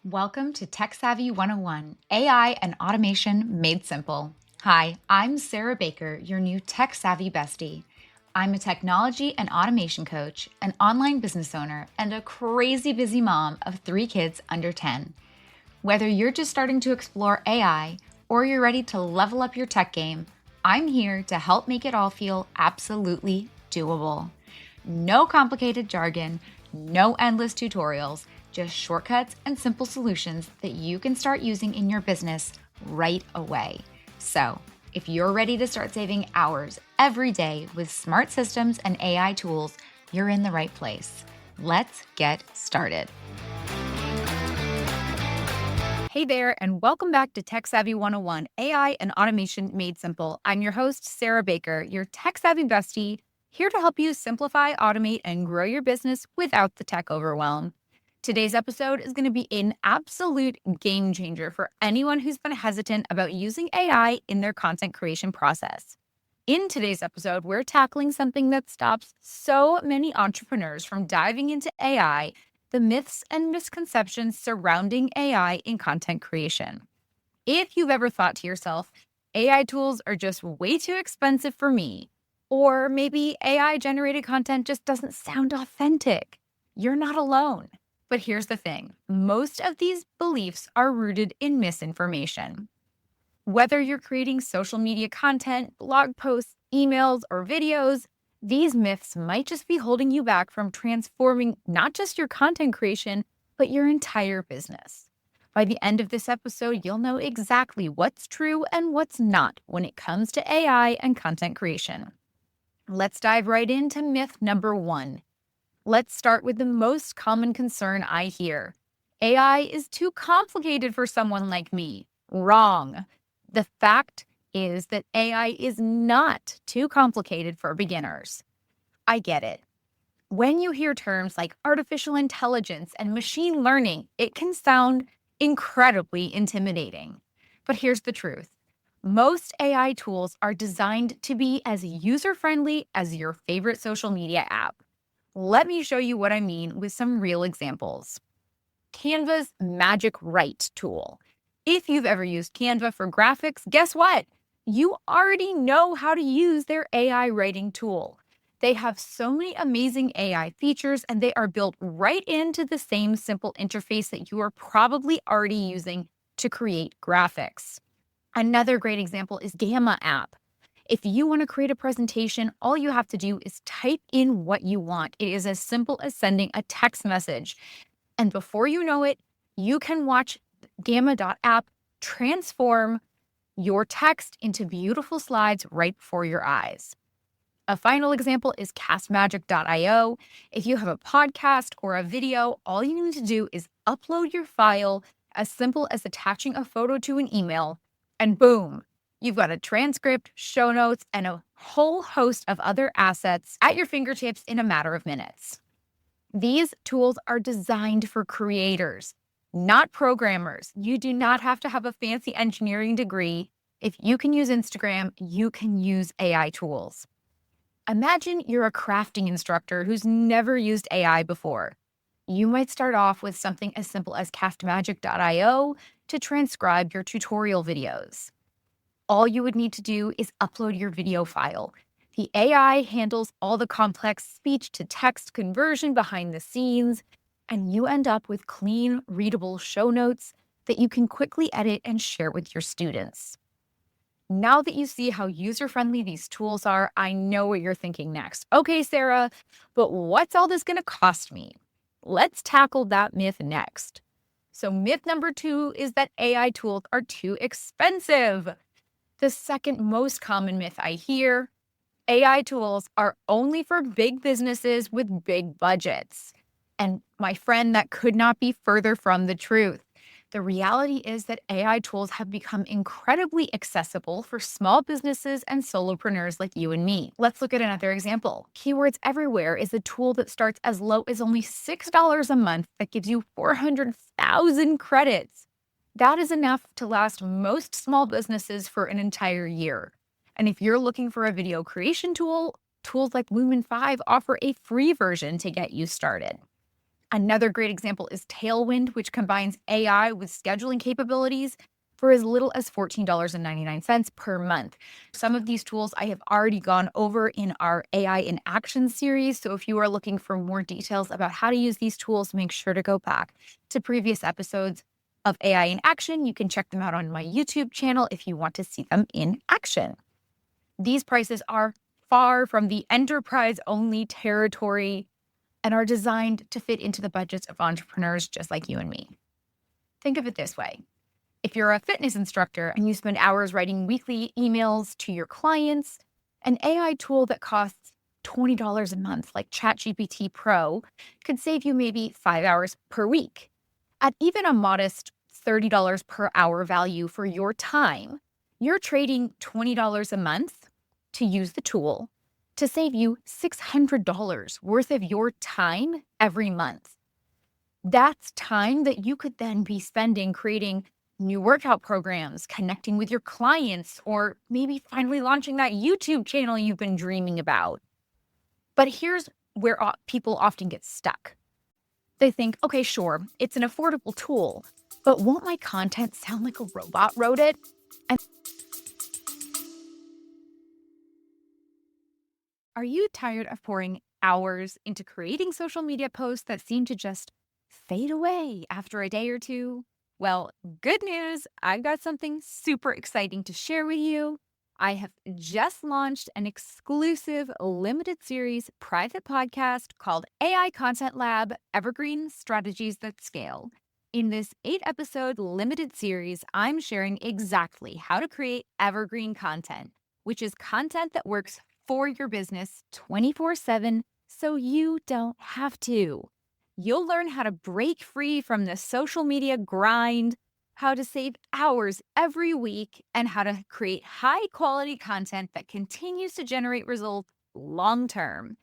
Welcome to Tech Savvy 101, AI and Automation Made Simple. Hi, I'm Sarah Baker, your new Tech Savvy bestie. I'm a technology and automation coach, an online business owner, and a crazy busy mom of 3 kids under 10. Whether you're just starting to explore AI or you're ready to level up your tech game, I'm here to help make it all feel absolutely doable. No complicated jargon, no endless tutorials, just shortcuts and simple solutions that you can start using in your business right away. So, if you're ready to start saving hours every day with smart systems and AI tools, you're in the right place. Let's get started. Hey there, and welcome back to Tech Savvy 101, AI and Automation Made Simple. I'm your host, Sarah Baker, your Tech Savvy bestie, here to help you simplify, automate, and grow your business without the tech overwhelm. Today's episode is going to be an absolute game changer for anyone who's been hesitant about using AI in their content creation process. In today's episode, we're tackling something that stops so many entrepreneurs from diving into AI: the myths and misconceptions surrounding AI in content creation. If you've ever thought to yourself, AI tools are just way too expensive for me, or maybe AI generated content just doesn't sound authentic, you're not alone. But here's the thing, most of these beliefs are rooted in misinformation. Whether you're creating social media content, blog posts, emails, or videos, these myths might just be holding you back from transforming not just your content creation, but your entire business. By the end of this episode, you'll know exactly what's true and what's not when it comes to AI and content creation. Let's dive right into myth number 1. Let's start with the most common concern I hear. AI is too complicated for someone like me. Wrong. The fact is that AI is not too complicated for beginners. I get it. When you hear terms like artificial intelligence and machine learning, it can sound incredibly intimidating. But here's the truth. Most AI tools are designed to be as user-friendly as your favorite social media app. Let me show you what I mean with some real examples. Canva's Magic Write tool. If you've ever used Canva for graphics, guess what? You already know how to use their AI writing tool. They have so many amazing AI features, and they are built right into the same simple interface that you are probably already using to create graphics. Another great example is Gamma app. If you want to create a presentation, all you have to do is type in what you want. It is as simple as sending a text message. And before you know it, you can watch Gamma.app transform your text into beautiful slides right before your eyes. A final example is castmagic.io. If you have a podcast or a video, all you need to do is upload your file, as simple as attaching a photo to an email, and boom, you've got a transcript, show notes, and a whole host of other assets at your fingertips in a matter of minutes. These tools are designed for creators, not programmers. You do not have to have a fancy engineering degree. If you can use Instagram, you can use AI tools. Imagine you're a crafting instructor who's never used AI before. You might start off with something as simple as castmagic.io to transcribe your tutorial videos. All you would need to do is upload your video file. The AI handles all the complex speech-to-text conversion behind the scenes, and you end up with clean, readable show notes that you can quickly edit and share with your students. Now that you see how user-friendly these tools are, I know what you're thinking next. Okay, Sarah, but what's all this going to cost me? Let's tackle that myth next. So myth number 2 is that AI tools are too expensive. The second most common myth I hear: AI tools are only for big businesses with big budgets. And my friend, that could not be further from the truth. The reality is that AI tools have become incredibly accessible for small businesses and solopreneurs like you and me. Let's look at another example. Keywords Everywhere is a tool that starts as low as only $6 a month that gives you 400,000 credits. That is enough to last most small businesses for an entire year. And if you're looking for a video creation tool, tools like Lumen 5 offer a free version to get you started. Another great example is Tailwind, which combines AI with scheduling capabilities for as little as $14.99 per month. Some of these tools I have already gone over in our AI in Action series. So if you are looking for more details about how to use these tools, make sure to go back to previous episodes of AI in Action. You can check them out on my YouTube channel if you want to see them in action. These prices are far from the enterprise-only territory and are designed to fit into the budgets of entrepreneurs just like you and me. Think of it this way. If you're a fitness instructor and you spend hours writing weekly emails to your clients, an AI tool that costs $20 a month, like ChatGPT Pro, could save you maybe 5 hours per week. At even a modest $30 per hour value for your time, you're trading $20 a month to use the tool to save you $600 worth of your time every month. That's time that you could then be spending creating new workout programs, connecting with your clients, or maybe finally launching that YouTube channel you've been dreaming about. But here's where people often get stuck. They think, okay, sure, it's an affordable tool, but won't my content sound like a robot wrote it? And are you tired of pouring hours into creating social media posts that seem to just fade away after a day or two? Well, good news. I've got something super exciting to share with you. I have just launched an exclusive limited series private podcast called AI Content Lab Evergreen Strategies That Scale. In this 8-episode limited series, I'm sharing exactly how to create evergreen content, which is content that works for your business 24/7 so you don't have to. You'll learn how to break free from the social media grind, how to save hours every week, and how to create high quality content that continues to generate results long term.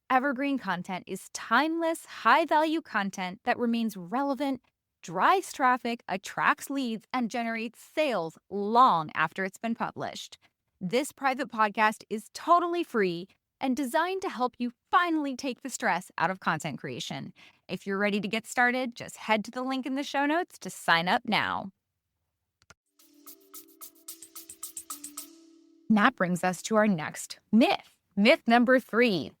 Evergreen content is timeless, high value content that remains relevant, drives traffic, attracts leads, and generates sales long after it's been published. This private podcast is totally free and designed to help you finally take the stress out of content creation. If you're ready to get started, just head to the link in the show notes to sign up now. And that brings us to our next myth. Myth number 3.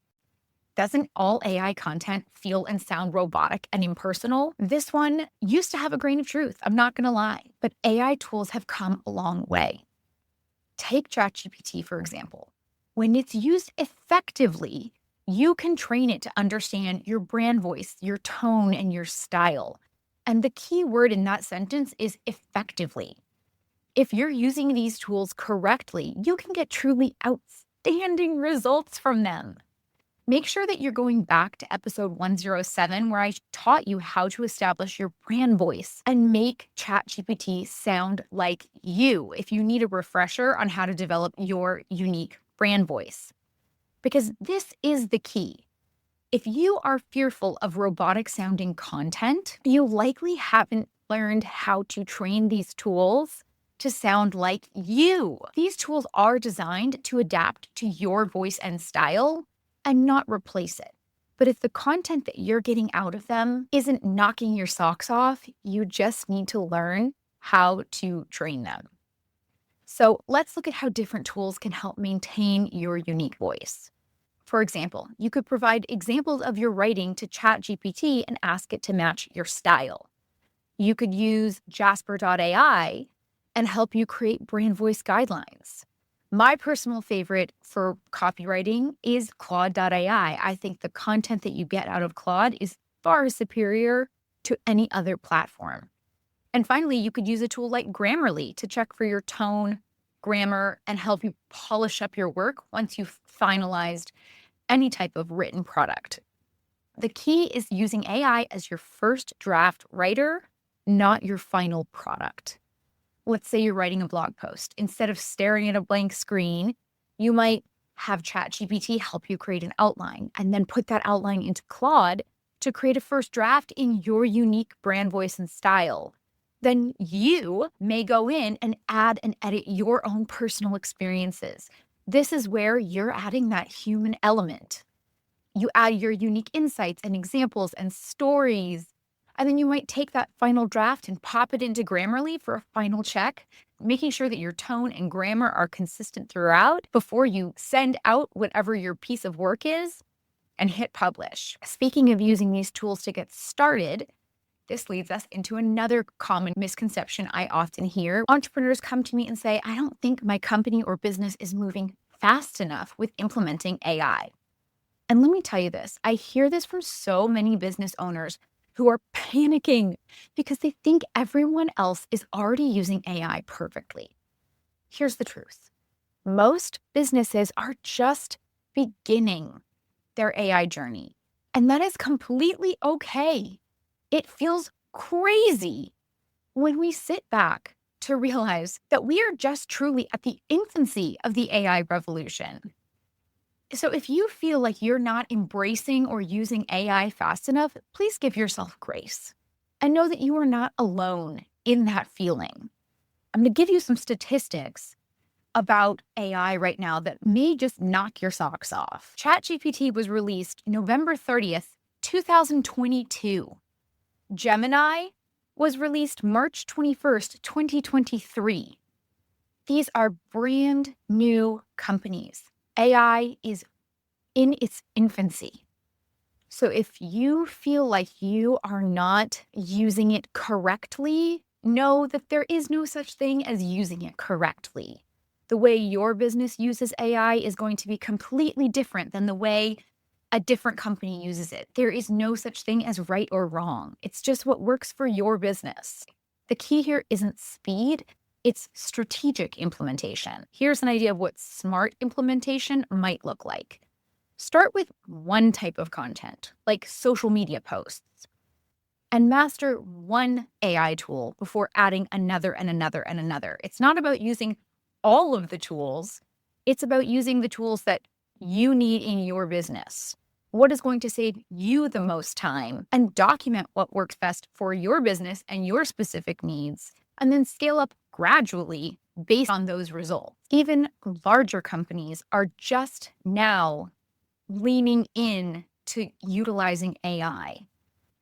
Doesn't all AI content feel and sound robotic and impersonal? This one used to have a grain of truth, I'm not going to lie, but AI tools have come a long way. Take ChatGPT, for example. When it's used effectively, you can train it to understand your brand voice, your tone, and your style. And the key word in that sentence is effectively. If you're using these tools correctly, you can get truly outstanding results from them. Make sure that you're going back to episode 107, where I taught you how to establish your brand voice and make ChatGPT sound like you if you need a refresher on how to develop your unique brand voice. Because this is the key. If you are fearful of robotic sounding content, you likely haven't learned how to train these tools to sound like you. These tools are designed to adapt to your voice and style and not replace it. But if the content that you're getting out of them isn't knocking your socks off, you just need to learn how to train them. So let's look at how different tools can help maintain your unique voice. For example, you could provide examples of your writing to ChatGPT and ask it to match your style. You could use Jasper.ai and help you create brand voice guidelines. My personal favorite for copywriting is Claude.ai. I think the content that you get out of Claude is far superior to any other platform. And finally, you could use a tool like Grammarly to check for your tone, grammar, and help you polish up your work once you've finalized any type of written product. The key is using AI as your first draft writer, not your final product. Let's say you're writing a blog post. Instead of staring at a blank screen, you might have ChatGPT help you create an outline and then put that outline into Claude to create a first draft in your unique brand voice and style. Then you may go in and add and edit your own personal experiences. This is where you're adding that human element. You add your unique insights and examples and stories. And then you might take that final draft and pop it into Grammarly for a final check, making sure that your tone and grammar are consistent throughout before you send out whatever your piece of work is and hit publish. Speaking of using these tools to get started, this leads us into another common misconception I often hear. Entrepreneurs come to me and say, I don't think my company or business is moving fast enough with implementing AI. And let me tell you this, I hear this from so many business owners who are panicking because they think everyone else is already using AI perfectly. Here's the truth. Most businesses are just beginning their AI journey, and that is completely okay. It feels crazy when we sit back to realize that we are just truly at the infancy of the AI revolution. So if you feel like you're not embracing or using AI fast enough, please give yourself grace and know that you are not alone in that feeling. I'm going to give you some statistics about AI right now that may just knock your socks off. ChatGPT was released November 30th, 2022. Gemini was released March 21st, 2023. These are brand new companies. AI is in its infancy. So if you feel like you are not using it correctly, know that there is no such thing as using it correctly. The way your business uses AI is going to be completely different than the way a different company uses it. There is no such thing as right or wrong. It's just what works for your business. The key here isn't speed, it's strategic implementation. Here's an idea of what smart implementation might look like. Start with one type of content, like social media posts, and master one AI tool before adding another and another and another. It's not about using all of the tools. It's about using the tools that you need in your business. What is going to save you the most time, and document what works best for your business and your specific needs, and then scale up gradually based on those results. Even larger companies are just now leaning in to utilizing AI.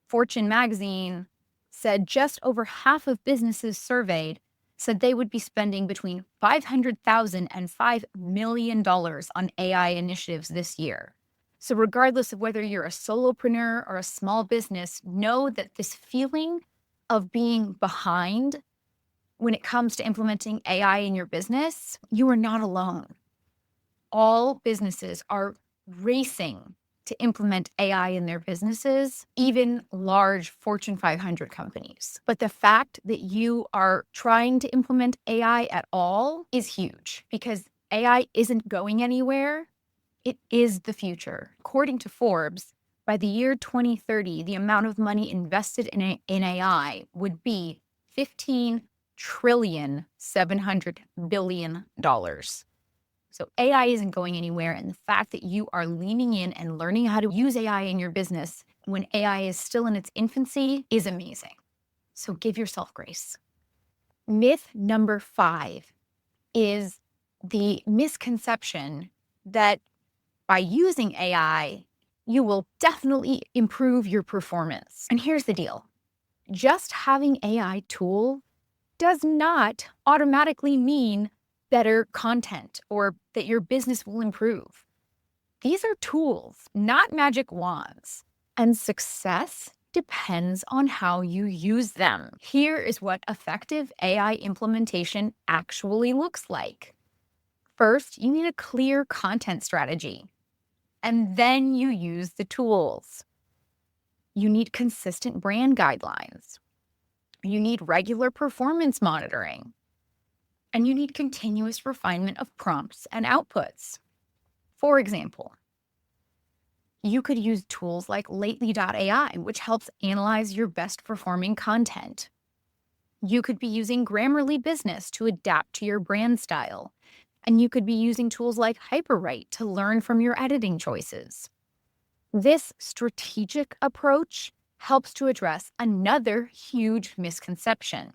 Fortune magazine said just over half of businesses surveyed said they would be spending between $500,000 and $5 million on AI initiatives this year. So regardless of whether you're a solopreneur or a small business, know that this feeling of being behind when it comes to implementing AI in your business, you are not alone. All businesses are racing to implement AI in their businesses, even large Fortune 500 companies. But the fact that you are trying to implement AI at all is huge, because AI isn't going anywhere. It is the future. According to Forbes, by the year 2030, the amount of money invested in AI would be $15,700,000,000,000. So AI isn't going anywhere, and the fact that you are leaning in and learning how to use AI in your business when AI is still in its infancy is amazing. So give yourself grace. Myth number 5 is the misconception that by using AI, you will definitely improve your performance. And here's the deal. Just having AI tool does not automatically mean better content or that your business will improve. These are tools, not magic wands. And success depends on how you use them. Here is what effective AI implementation actually looks like. First, you need a clear content strategy, and then you use the tools. You need consistent brand guidelines. You need regular performance monitoring. And you need continuous refinement of prompts and outputs. For example, you could use tools like Lately.ai, which helps analyze your best performing content. You could be using Grammarly Business to adapt to your brand style. And you could be using tools like Hyperwrite to learn from your editing choices. This strategic approach helps to address another huge misconception.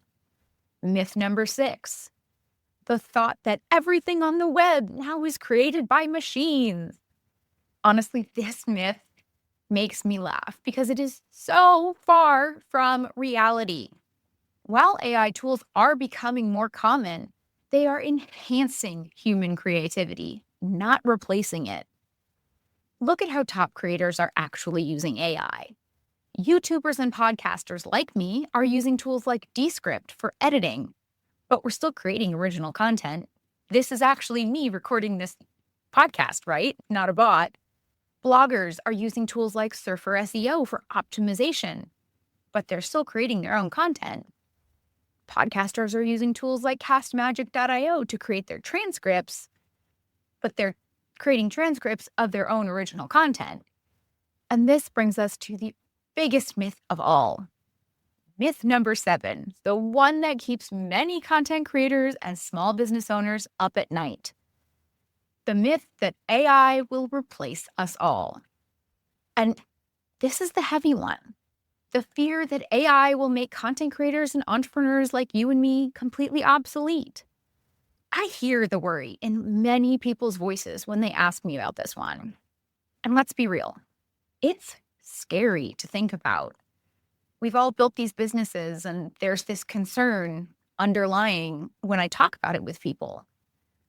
Myth number 6. The thought that everything on the web now is created by machines. Honestly, this myth makes me laugh because it is so far from reality. While AI tools are becoming more common, they are enhancing human creativity, not replacing it. Look at how top creators are actually using AI. YouTubers and podcasters like me are using tools like Descript for editing, but we're still creating original content. This is actually me recording this podcast, right? Not a bot. Bloggers are using tools like Surfer SEO for optimization, but they're still creating their own content. Podcasters are using tools like castmagic.io to create their transcripts, but they're creating transcripts of their own original content. And this brings us to the biggest myth of all. Myth number 7, the one that keeps many content creators and small business owners up at night. The myth that AI will replace us all. And this is the heavy one. The fear that AI will make content creators and entrepreneurs like you and me completely obsolete. I hear the worry in many people's voices when they ask me about this one. And let's be real, it's scary to think about. We've all built these businesses, and there's this concern underlying when I talk about it with people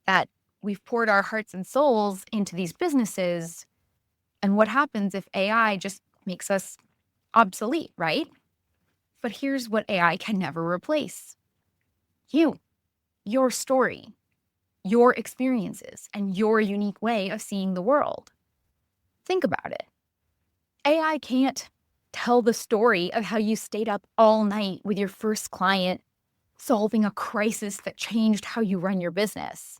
that we've poured our hearts and souls into these businesses. And what happens if AI just makes us obsolete, right? But here's what AI can never replace: you, your story, your experiences, and your unique way of seeing the world. Think about it. AI can't tell the story of how you stayed up all night with your first client, solving a crisis that changed how you run your business.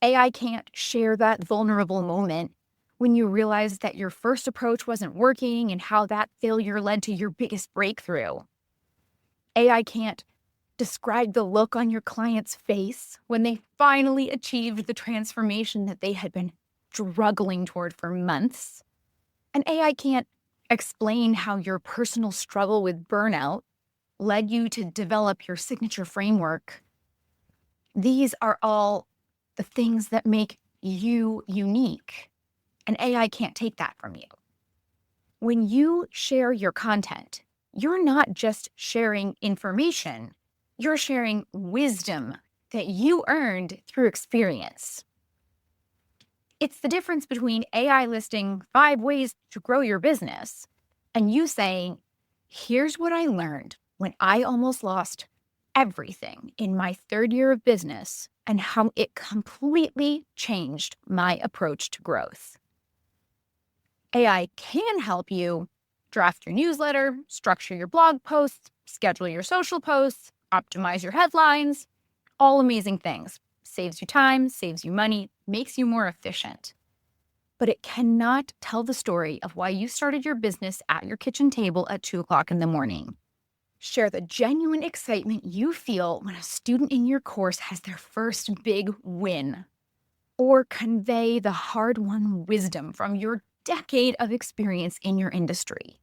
AI can't share that vulnerable moment when you realized that your first approach wasn't working and how that failure led to your biggest breakthrough. AI can't describe the look on your client's face when they finally achieved the transformation that they had been struggling toward for months. And AI can't explain how your personal struggle with burnout led you to develop your signature framework. These are all the things that make you unique, and AI can't take that from you. When you share your content, you're not just sharing information, you're sharing wisdom that you earned through experience. It's the difference between AI listing 5 ways to grow your business and you saying, here's what I learned when I almost lost everything in my 3rd year of business and how it completely changed my approach to growth. AI can help you draft your newsletter, structure your blog posts, schedule your social posts, optimize your headlines, all amazing things. Saves you time, saves you money, makes you more efficient. But it cannot tell the story of why you started your business at your kitchen table at 2 o'clock in the morning. Share the genuine excitement you feel when a student in your course has their first big win. Or convey the hard-won wisdom from your decade of experience in your industry.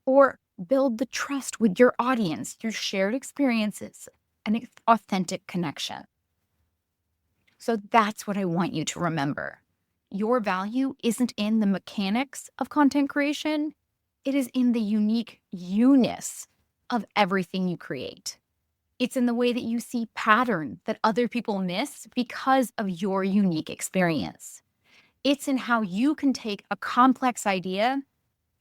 Or build the trust with your audience through shared experiences and authentic connection. So that's what I want you to remember. Your value isn't in the mechanics of content creation. It is in the unique you-ness of everything you create. It's in the way that you see patterns that other people miss because of your unique experience. It's in how you can take a complex idea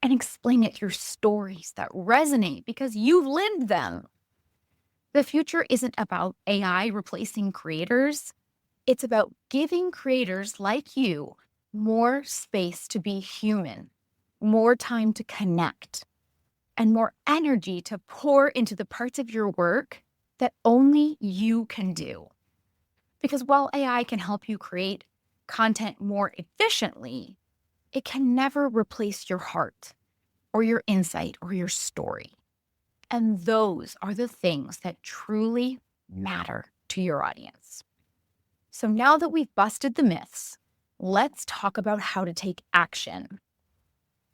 and explain it through stories that resonate because you've lived them. The future isn't about AI replacing creators. It's about giving creators like you more space to be human, more time to connect, and more energy to pour into the parts of your work that only you can do. Because while AI can help you create content more efficiently, it can never replace your heart or your insight or your story. And those are the things that truly matter to your audience. So now that we've busted the myths, let's talk about how to take action.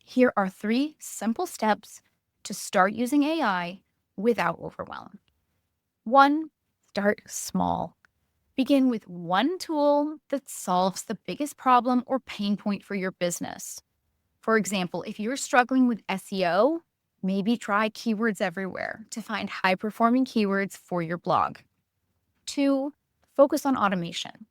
Here are 3 simple steps to start using AI without overwhelm. 1, start small. Begin with one tool that solves the biggest problem or pain point for your business. For example, if you're struggling with SEO, maybe try Keywords Everywhere to find high-performing keywords for your blog. 2, focus on automation.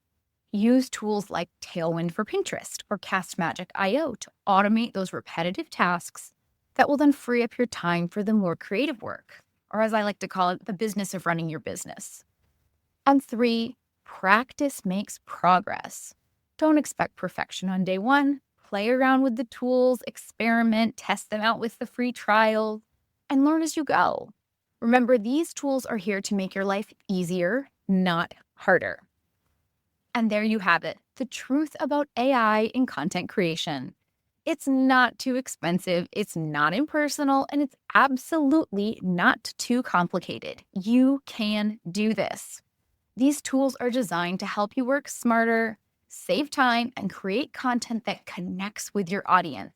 Use tools like Tailwind for Pinterest or CastMagic.io to automate those repetitive tasks that will then free up your time for the more creative work, or as I like to call it, the business of running your business. And 3, practice makes progress. Don't expect perfection on day one. Play around with the tools, experiment, test them out with the free trial, and learn as you go. Remember, these tools are here to make your life easier, not harder. And there you have it, the truth about AI in content creation. It's not too expensive, it's not impersonal, and it's absolutely not too complicated. You can do this. These tools are designed to help you work smarter, save time, and create content that connects with your audience.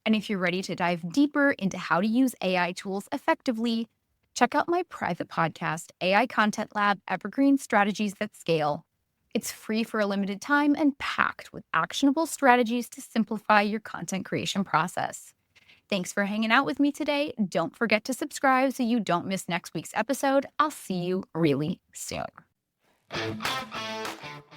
And if you're ready to dive deeper into how to use AI tools effectively, check out my private podcast, AI Content Lab Evergreen Strategies That Scale. It's free for a limited time and packed with actionable strategies to simplify your content creation process. Thanks for hanging out with me today. Don't forget to subscribe so you don't miss next week's episode. I'll see you really soon.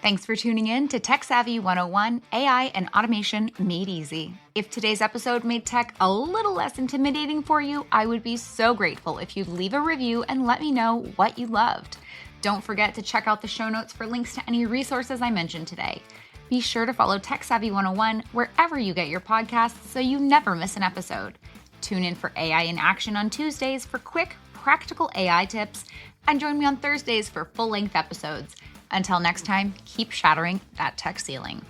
Thanks for tuning in to Tech Savvy 101, AI and Automation Made Easy. If today's episode made tech a little less intimidating for you, I would be so grateful if you'd leave a review and let me know what you loved. Don't forget to check out the show notes for links to any resources I mentioned today. Be sure to follow Tech Savvy 101 wherever you get your podcasts so you never miss an episode. Tune in for AI in Action on Tuesdays for quick, practical AI tips, and join me on Thursdays for full-length episodes. Until next time, keep shattering that tech ceiling.